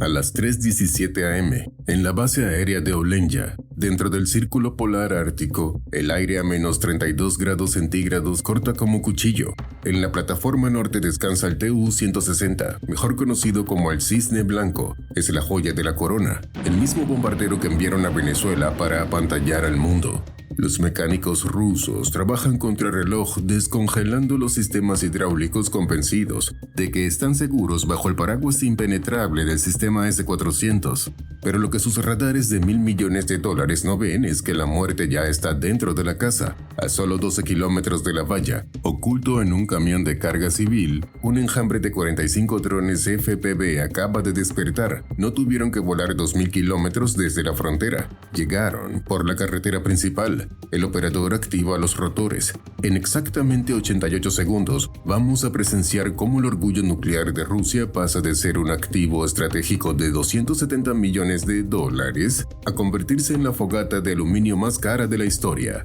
A las 3:17 am, en la base aérea de Olenja, dentro del Círculo Polar Ártico, el aire a menos 32 grados centígrados corta como cuchillo. En la plataforma norte descansa el Tu-160, mejor conocido como el Cisne Blanco. Es la joya de la corona, el mismo bombardero que enviaron a Venezuela para apantallar al mundo. Los mecánicos rusos trabajan contrarreloj descongelando los sistemas hidráulicos convencidos de que están seguros bajo el paraguas impenetrable del sistema S-400. Pero lo que sus radares de $1.000 millones no ven es que la muerte ya está dentro de la casa, a solo 12 kilómetros de la valla. Oculto en un camión de carga civil, un enjambre de 45 drones FPV acaba de despertar. No tuvieron que volar 2.000 kilómetros desde la frontera. Llegaron por la carretera principal. El operador activa los rotores. En exactamente 88 segundos, vamos a presenciar cómo el orgullo nuclear de Rusia pasa de ser un activo estratégico de $270 millones a convertirse en la fogata de aluminio más cara de la historia.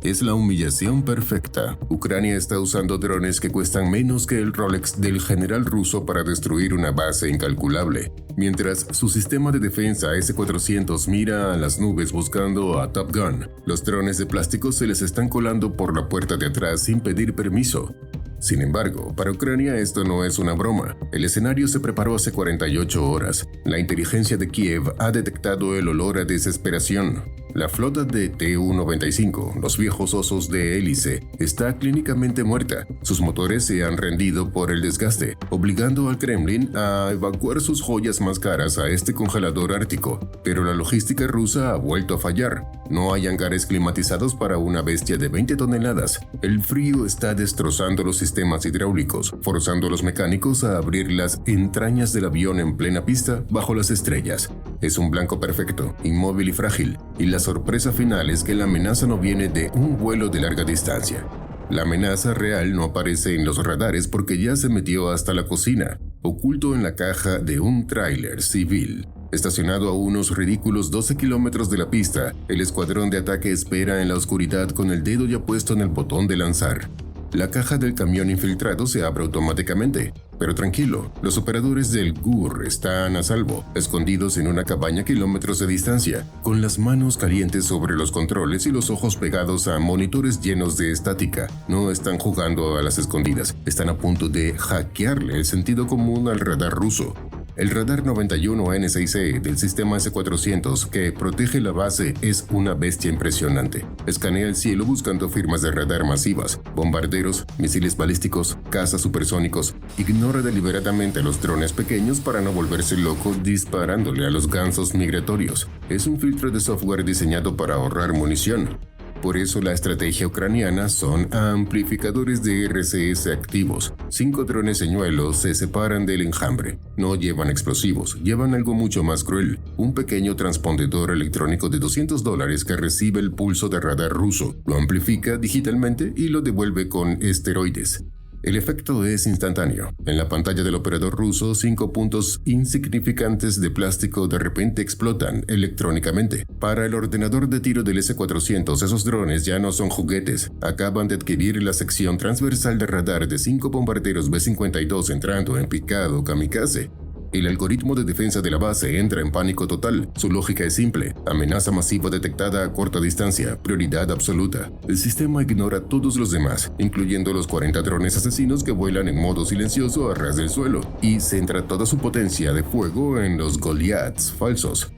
Es la humillación perfecta. Ucrania está usando drones que cuestan menos que el Rolex del general ruso para destruir una base incalculable, mientras su sistema de defensa S-400 mira a las nubes buscando a Top Gun. Los drones de plástico se les están colando por la puerta de atrás sin pedir permiso. Sin embargo, para Ucrania esto no es una broma. El escenario se preparó hace 48 horas. La inteligencia de Kiev ha detectado el olor a desesperación. La flota de Tu-95, los viejos osos de hélice, está clínicamente muerta. Sus motores se han rendido por el desgaste, obligando al Kremlin a evacuar sus joyas más caras a este congelador ártico. Pero la logística rusa ha vuelto a fallar. No hay hangares climatizados para una bestia de 20 toneladas. El frío está destrozando los sistemas hidráulicos, forzando a los mecánicos a abrir las entrañas del avión en plena pista bajo las estrellas. Es un blanco perfecto, inmóvil y frágil, y la sorpresa final es que la amenaza no viene de un vuelo de larga distancia. La amenaza real no aparece en los radares porque ya se metió hasta la cocina, oculto en la caja de un tráiler civil. Estacionado a unos ridículos 12 kilómetros de la pista, el escuadrón de ataque espera en la oscuridad con el dedo ya puesto en el botón de lanzar. La caja del camión infiltrado se abre automáticamente, pero tranquilo, los operadores del GUR están a salvo, escondidos en una cabaña a kilómetros de distancia, con las manos calientes sobre los controles y los ojos pegados a monitores llenos de estática. No están jugando a las escondidas, están a punto de hackearle el sentido común al radar ruso. El radar 91N6E del sistema S-400 que protege la base es una bestia impresionante. Escanea el cielo buscando firmas de radar masivas, bombarderos, misiles balísticos, cazas supersónicos. Ignora deliberadamente los drones pequeños para no volverse loco disparándole a los gansos migratorios. Es un filtro de software diseñado para ahorrar munición. Por eso la estrategia ucraniana son amplificadores de RCS activos. 5 drones señuelos se separan del enjambre. No llevan explosivos, llevan algo mucho más cruel. Un pequeño transpondedor electrónico de $200 que recibe el pulso de radar ruso, lo amplifica digitalmente y lo devuelve con esteroides. El efecto es instantáneo. En la pantalla del operador ruso, 5 puntos insignificantes de plástico de repente explotan electrónicamente. Para el ordenador de tiro del S-400, esos drones ya no son juguetes. Acaban de adquirir la sección transversal de radar de 5 bombarderos B-52 entrando en picado kamikaze. El algoritmo de defensa de la base entra en pánico total. Su lógica es simple. Amenaza masiva detectada a corta distancia. Prioridad absoluta. El sistema ignora a todos los demás, incluyendo los 40 drones asesinos que vuelan en modo silencioso a ras del suelo, y centra toda su potencia de fuego en los Goliaths falsos.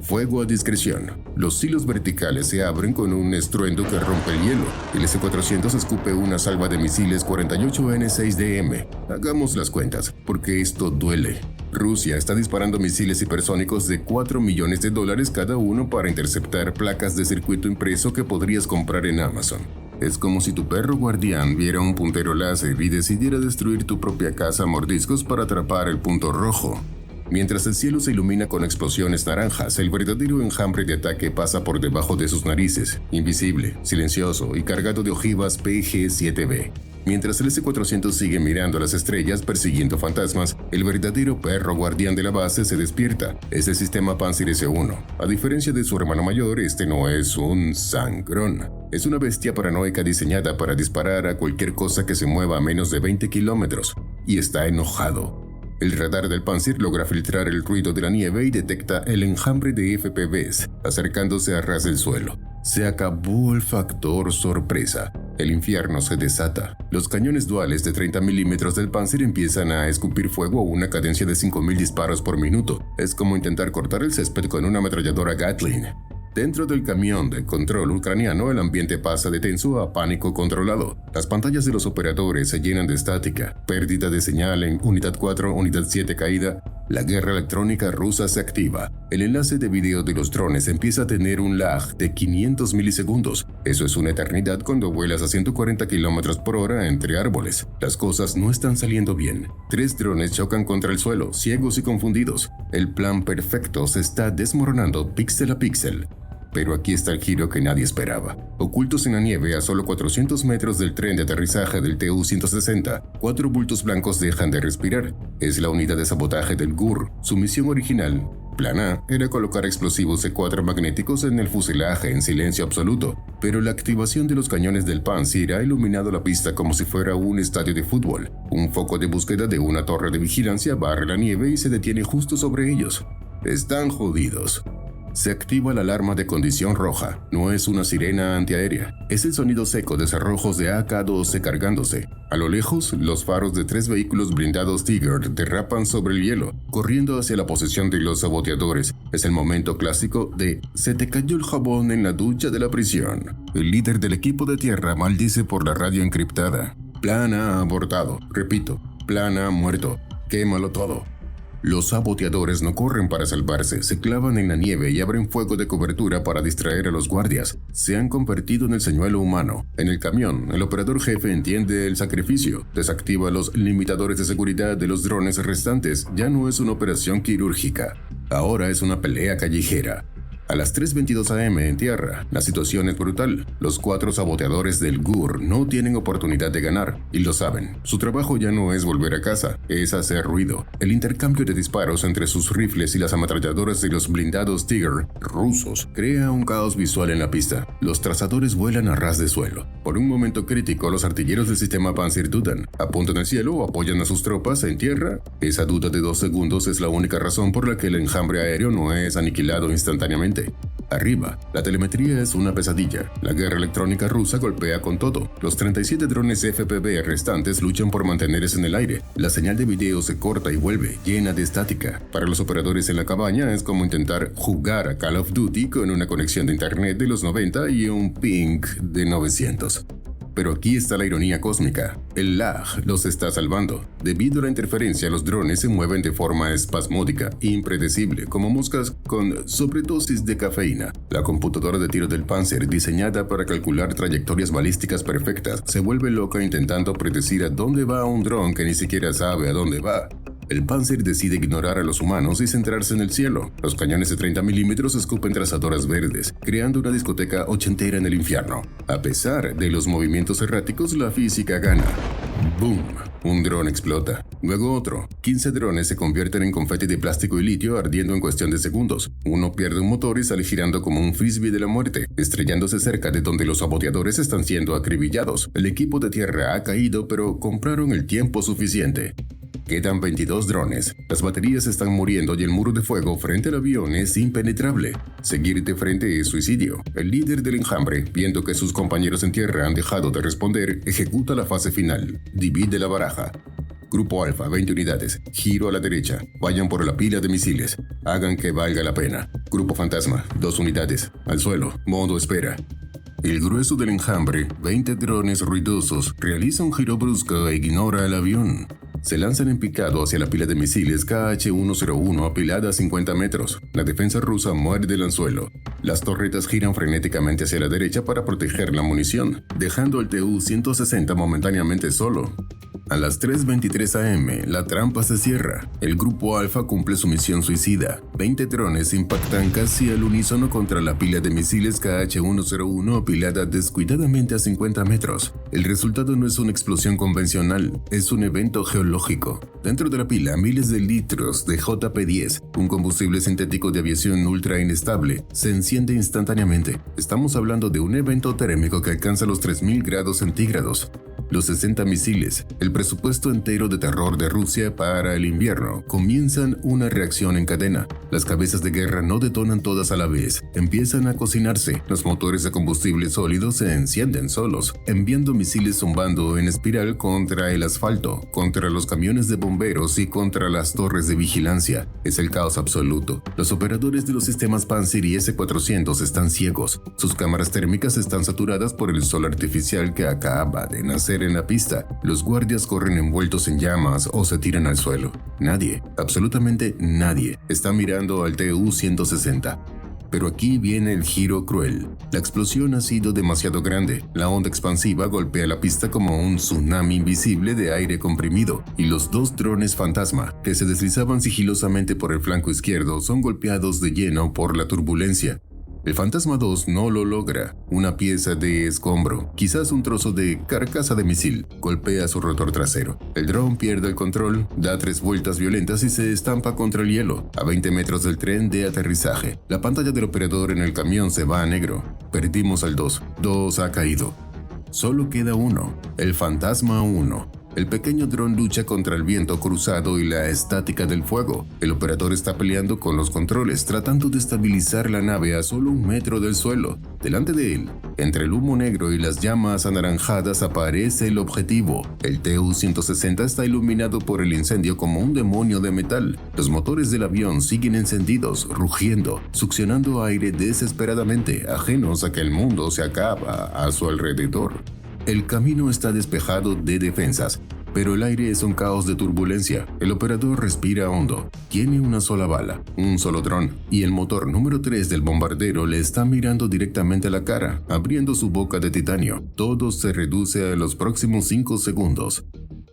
Fuego a discreción. Los hilos verticales se abren con un estruendo que rompe el hielo. El S-400 escupe una salva de misiles 48N6DM. Hagamos las cuentas, porque esto duele. Rusia está disparando misiles hipersónicos de $4 millones cada uno para interceptar placas de circuito impreso que podrías comprar en Amazon. Es como si tu perro guardián viera un puntero láser y decidiera destruir tu propia casa a mordiscos para atrapar el punto rojo. Mientras el cielo se ilumina con explosiones naranjas, el verdadero enjambre de ataque pasa por debajo de sus narices, invisible, silencioso y cargado de ojivas PG-7B. Mientras el S-400 sigue mirando a las estrellas persiguiendo fantasmas, el verdadero perro guardián de la base se despierta. Es el sistema Pantsir S-1. A diferencia de su hermano mayor, este no es un sangrón. Es una bestia paranoica diseñada para disparar a cualquier cosa que se mueva a menos de 20 kilómetros. Y está enojado. El radar del Panzer logra filtrar el ruido de la nieve y detecta el enjambre de FPVs acercándose a ras del suelo. Se acabó el factor sorpresa. El infierno se desata. Los cañones duales de 30 milímetros del Panzer empiezan a escupir fuego a una cadencia de 5.000 disparos por minuto. Es como intentar cortar el césped con una ametralladora Gatling. Dentro del camión de control ucraniano, el ambiente pasa de tenso a pánico controlado. Las pantallas de los operadores se llenan de estática, pérdida de señal en Unidad 4, Unidad 7 caída. La guerra electrónica rusa se activa. El enlace de video de los drones empieza a tener un lag de 500 milisegundos. Eso es una eternidad cuando vuelas a 140 km por hora entre árboles. Las cosas no están saliendo bien. 3 drones chocan contra el suelo, ciegos y confundidos. El plan perfecto se está desmoronando píxel a píxel. Pero aquí está el giro que nadie esperaba. Ocultos en la nieve a solo 400 metros del tren de aterrizaje del Tu-160, 4 bultos blancos dejan de respirar. Es la unidad de sabotaje del GUR. Su misión original, Plan A, era colocar explosivos C4 magnéticos en el fuselaje en silencio absoluto, pero la activación de los cañones del Panzer ha iluminado la pista como si fuera un estadio de fútbol. Un foco de búsqueda de una torre de vigilancia barre la nieve y se detiene justo sobre ellos. Están jodidos. Se activa la alarma de condición roja. No es una sirena antiaérea. Es el sonido seco de cerrojos de AK-12 cargándose. A lo lejos, los faros de 3 vehículos blindados Tiger derrapan sobre el hielo, corriendo hacia la posición de los saboteadores. Es el momento clásico de «se te cayó el jabón en la ducha de la prisión». El líder del equipo de tierra maldice por la radio encriptada. Plan A abortado. Repito, Plan A muerto. Quémalo todo. Los saboteadores no corren para salvarse, se clavan en la nieve y abren fuego de cobertura para distraer a los guardias. Se han convertido en el señuelo humano. En el camión, el operador jefe entiende el sacrificio, desactiva los limitadores de seguridad de los drones restantes. Ya no es una operación quirúrgica, ahora es una pelea callejera. A las 3:22 am en tierra, la situación es brutal. Los 4 saboteadores del GUR no tienen oportunidad de ganar, y lo saben. Su trabajo ya no es volver a casa, es hacer ruido. El intercambio de disparos entre sus rifles y las ametralladoras de los blindados Tiger rusos crea un caos visual en la pista. Los trazadores vuelan a ras de suelo. Por un momento crítico, los artilleros del sistema Panzer dudan. ¿Apuntan al cielo o apoyan a sus tropas en tierra? Esa duda de 2 segundos es la única razón por la que el enjambre aéreo no es aniquilado instantáneamente. Arriba, la telemetría es una pesadilla. La guerra electrónica rusa golpea con todo. Los 37 drones FPV restantes luchan por mantenerse en el aire. La señal de video se corta y vuelve, llena de estática. Para los operadores en la cabaña es como intentar jugar a Call of Duty con una conexión de internet de los 90 y un ping de 900. Pero aquí está la ironía cósmica. El lag los está salvando. Debido a la interferencia, los drones se mueven de forma espasmódica, impredecible, como moscas con sobredosis de cafeína. La computadora de tiro del Panzer, diseñada para calcular trayectorias balísticas perfectas, se vuelve loca intentando predecir a dónde va un dron que ni siquiera sabe a dónde va. El Panzer decide ignorar a los humanos y centrarse en el cielo. Los cañones de 30 milímetros escupen trazadoras verdes, creando una discoteca ochentera en el infierno. A pesar de los movimientos erráticos, la física gana. ¡Boom! Un dron explota. Luego otro. 15 drones se convierten en confeti de plástico y litio ardiendo en cuestión de segundos. Uno pierde un motor y sale girando como un frisbee de la muerte, estrellándose cerca de donde los saboteadores están siendo acribillados. El equipo de tierra ha caído, pero compraron el tiempo suficiente. Quedan 22 drones. Las baterías están muriendo y el muro de fuego frente al avión es impenetrable. Seguir de frente es suicidio. El líder del enjambre, viendo que sus compañeros en tierra han dejado de responder, ejecuta la fase final. Divide la baraja. Grupo Alfa, 20 unidades. Giro a la derecha. Vayan por la pila de misiles. Hagan que valga la pena. Grupo Fantasma, 2 unidades. Al suelo. Modo espera. El grueso del enjambre, 20 drones ruidosos, realiza un giro brusco e ignora al avión. Se lanzan en picado hacia la pila de misiles KH-101 apilada a 50 metros. La defensa rusa muerde el anzuelo. Las torretas giran frenéticamente hacia la derecha para proteger la munición, dejando al Tu-160 momentáneamente solo. A las 3:23 am, la trampa se cierra. El Grupo Alfa cumple su misión suicida. 20 drones impactan casi al unísono contra la pila de misiles KH-101 apilada descuidadamente a 50 metros. El resultado no es una explosión convencional, es un evento geológico. Dentro de la pila, miles de litros de JP-10, un combustible sintético de aviación ultra inestable, se enciende instantáneamente. Estamos hablando de un evento térmico que alcanza los 3000 grados centígrados. Los 60 misiles, el presupuesto entero de terror de Rusia para el invierno, comienzan una reacción en cadena. Las cabezas de guerra no detonan todas a la vez, empiezan a cocinarse. Los motores de combustible sólido se encienden solos, enviando misiles zumbando en espiral contra el asfalto, contra los camiones de bomberos y contra las torres de vigilancia. Es el caos absoluto. Los operadores de los sistemas Panzer y S-400 están ciegos. Sus cámaras térmicas están saturadas por el sol artificial que acaba de nacer en la pista. Los guardias corren envueltos en llamas o se tiran al suelo. Nadie, absolutamente nadie, está mirando al Tu-160. Pero aquí viene el giro cruel. La explosión ha sido demasiado grande. La onda expansiva golpea la pista como un tsunami invisible de aire comprimido, y los dos drones fantasma, que se deslizaban sigilosamente por el flanco izquierdo, son golpeados de lleno por la turbulencia. El Fantasma 2 no lo logra. Una pieza de escombro, quizás un trozo de carcasa de misil, golpea su rotor trasero. El dron pierde el control, da 3 vueltas violentas y se estampa contra el hielo, a 20 metros del tren de aterrizaje. La pantalla del operador en el camión se va a negro. Perdimos al 2. 2 ha caído. Solo queda uno, el Fantasma 1. El pequeño dron lucha contra el viento cruzado y la estática del fuego. El operador está peleando con los controles, tratando de estabilizar la nave a solo 1 metro del suelo. Delante de él, entre el humo negro y las llamas anaranjadas, aparece el objetivo. El Tu-160 está iluminado por el incendio como un demonio de metal. Los motores del avión siguen encendidos, rugiendo, succionando aire desesperadamente, ajenos a que el mundo se acaba a su alrededor. El camino está despejado de defensas, pero el aire es un caos de turbulencia. El operador respira hondo. Tiene una sola bala, un solo dron, y el motor número 3 del bombardero le está mirando directamente a la cara, abriendo su boca de titanio. Todo se reduce a los próximos 5 segundos.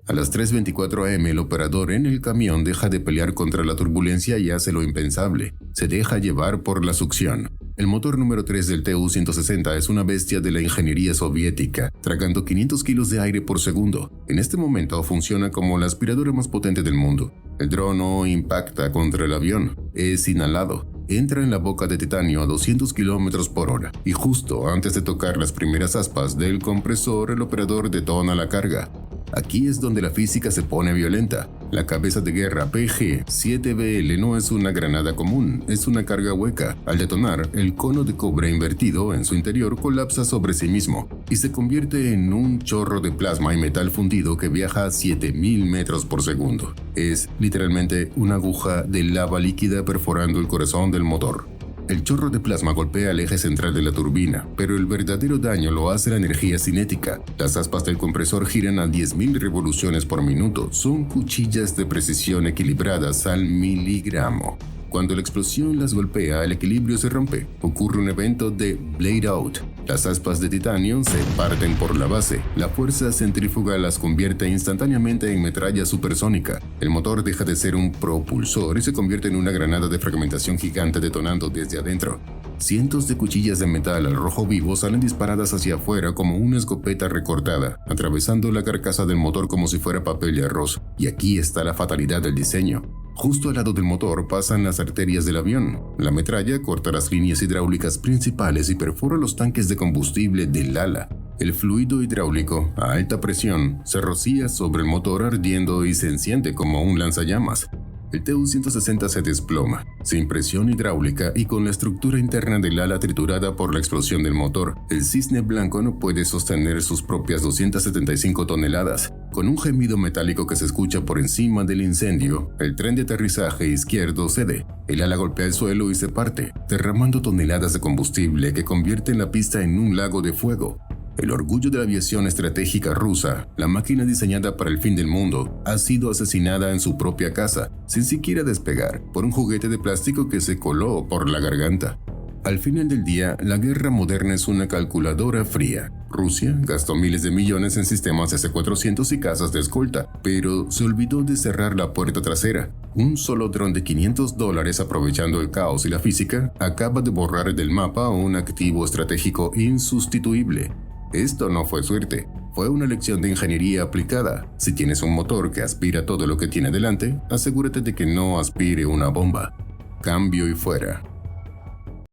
A las 3:24 am, el operador en el camión deja de pelear contra la turbulencia y hace lo impensable. Se deja llevar por la succión. El motor número 3 del Tu-160 es una bestia de la ingeniería soviética, tragando 500 kilos de aire por segundo. En este momento funciona como la aspiradora más potente del mundo. El dron no impacta contra el avión, es inhalado. Entra en la boca de titanio a 200 km por hora, y justo antes de tocar las primeras aspas del compresor, el operador detona la carga. Aquí es donde la física se pone violenta. La cabeza de guerra PG-7BL no es una granada común, es una carga hueca. Al detonar, el cono de cobre invertido en su interior colapsa sobre sí mismo y se convierte en un chorro de plasma y metal fundido que viaja a 7000 metros por segundo. Es literalmente una aguja de lava líquida perforando el corazón del motor. El chorro de plasma golpea el eje central de la turbina, pero el verdadero daño lo hace la energía cinética. Las aspas del compresor giran a 10.000 revoluciones por minuto. Son cuchillas de precisión equilibradas al miligramo. Cuando la explosión las golpea, el equilibrio se rompe. Ocurre un evento de blade out. Las aspas de titanio se parten por la base. La fuerza centrífuga las convierte instantáneamente en metralla supersónica. El motor deja de ser un propulsor y se convierte en una granada de fragmentación gigante detonando desde adentro. Cientos de cuchillas de metal al rojo vivo salen disparadas hacia afuera como una escopeta recortada, atravesando la carcasa del motor como si fuera papel de arroz. Y aquí está la fatalidad del diseño. Justo al lado del motor pasan las arterias del avión. La metralla corta las líneas hidráulicas principales y perfora los tanques de combustible del ala. El fluido hidráulico, a alta presión, se rocía sobre el motor ardiendo y se enciende como un lanzallamas. El Tu-160 se desploma, sin presión hidráulica y con la estructura interna del ala triturada por la explosión del motor. El cisne blanco no puede sostener sus propias 275 toneladas. Con un gemido metálico que se escucha por encima del incendio, el tren de aterrizaje izquierdo cede. El ala golpea el suelo y se parte, derramando toneladas de combustible que convierten la pista en un lago de fuego. El orgullo de la aviación estratégica rusa, la máquina diseñada para el fin del mundo, ha sido asesinada en su propia casa, sin siquiera despegar, por un juguete de plástico que se coló por la garganta. Al final del día, la guerra moderna es una calculadora fría. Rusia gastó miles de millones en sistemas S-400 y casas de escolta, pero se olvidó de cerrar la puerta trasera. Un solo dron de $500, aprovechando el caos y la física, acaba de borrar del mapa un activo estratégico insustituible. Esto no fue suerte, fue una lección de ingeniería aplicada. Si tienes un motor que aspira todo lo que tiene delante, asegúrate de que no aspire una bomba. Cambio y fuera.